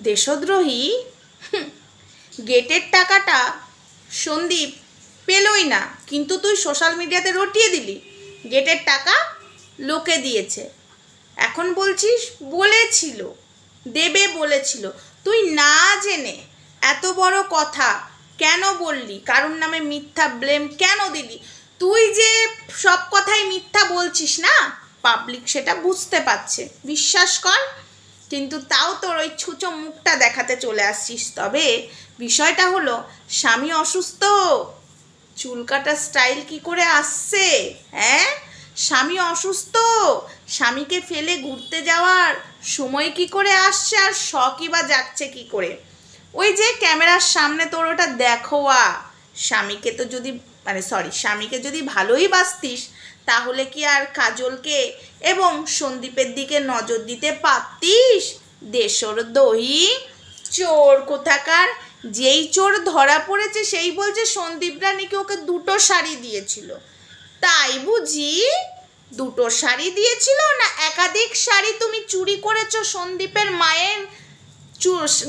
দেশদ্রোহী? গেটের টাকাটা সন্দীপ পেলই না, কিন্তু তুই সোশ্যাল মিডিয়াতে রটিয়ে দিলি গেটের টাকা লোকে দিয়েছে। এখন বলছিস বলেছিল, দেবে বলেছিল। তুই না জেনে এত বড় কথা কেন বললি? কারুর নামে মিথ্যা ব্লেম কেন দিলি? তুই যে সব কথাই মিথ্যা বলছিস না, পাবলিক সেটা বুঝতে পারছে, বিশ্বাস কর। কিন্তু তাও তোর ওই ছুঁচো মুখটা দেখাতে চলে আসছিস। তবে বিষয়টা হলো, স্বামী অসুস্থ, চুল কাটার স্টাইল কি করে আসছে? হ্যাঁ, স্বামী অসুস্থ, স্বামীকে ফেলে ঘুরতে যাওয়ার সময় কি করে আসছে, আর শখই বা যাচ্ছে কি করে? ওই যে ক্যামেরার সামনে তোর ওটা দেখোয়া। স্বামীকে তো যদি স্বামীকে যদি ভালোই বাসতিস, তাহলে কি আর কাজলকে এবং সন্দীপের দিকে নজর দিতে পারতিস? দেশদ্রোহী চোর কোথাকার! যেই চোর ধরা পড়েছে সেই বলছে সন্দীপরা নাকি ওকে 2টো শাড়ি দিয়েছিল। তাই বুঝি? 2টো শাড়ি দিয়েছিল না একাধিক শাড়ি তুমি চুরি করেছো সন্দীপের মায়ের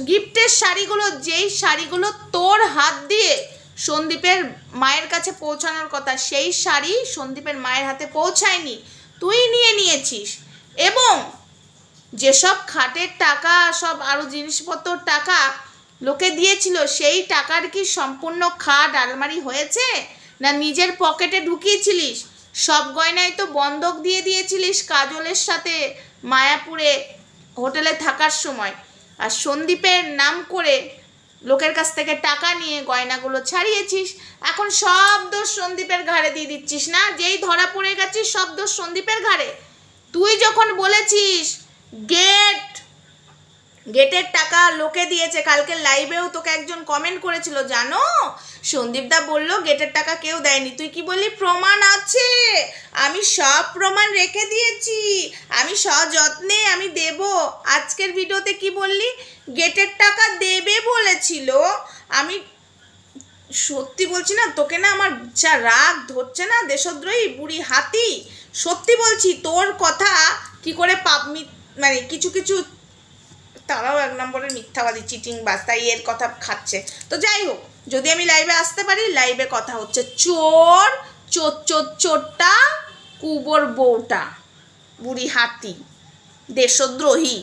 গিফটের শাড়িগুলো? যেই শাড়িগুলো তোর হাত দিয়ে সন্দীপের মায়ের কাছে পৌঁছানোর কথা, সেই শাড়ি সন্দীপের মায়ের হাতে পৌঁছায়নি, তুই নিয়ে নিয়েছিস। এবং যেসব খাটের টাকা, সব আরও জিনিসপত্রর টাকা লোকে দিয়েছিল, সেই টাকার কি সম্পূর্ণ খাট আলমারি হয়েছে, না নিজের পকেটে ঢুকিয়েছিলিস? সব গয়নাই তো বন্ধক দিয়ে দিয়েছিলিস কাজলের সাথে মায়াপুরে হোটেলে থাকার সময়। আর সন্দীপের নাম করে লোকের কাছ থেকে টাকা নিয়ে গয়নাগুলো ছাড়িয়েছিস। এখন সব দোষ সন্দীপের ঘাড়ে দিয়ে দিচ্ছিস না? যেই ধরা পড়ে গেছিস সব দোষ সন্দীপের ঘাড়ে। তুই যখন বলেছিস গেটের টাকা লোকে দিয়েছে, কালকে লাইভেও তোকে একজন কমেন্ট করেছিল, জানো সন্দীপদা বললো গেটের টাকা কেউ দেয়নি। তুই কি বললি? প্রমাণ আছে, আমি সব প্রমাণ রেখে দিয়েছি, আমি সযত্নে আমি দেব। আজকের ভিডিওতে কি বললি? গেটের টাকা দেবে বলেছিল। আমি সত্যি বলছি না, তোকে না আমার যা রাগ ধরছে না, দেশদ্রোহী বুড়ি হাতি। সত্যি বলছি, তোর কথা কি করে কিছু কিছু তারাও 1 নম্বরের মিথ্যাবাদী, চিটিং বাস, তাই এর কথা খাচ্ছে। তো যাই হোক, যদি আমি লাইভে আসতে পারি, লাইভে কথা হচ্ছে চোর, চোরটা, কুবোর বউটা, বুড়ি হাতি, দেশদ্রোহী।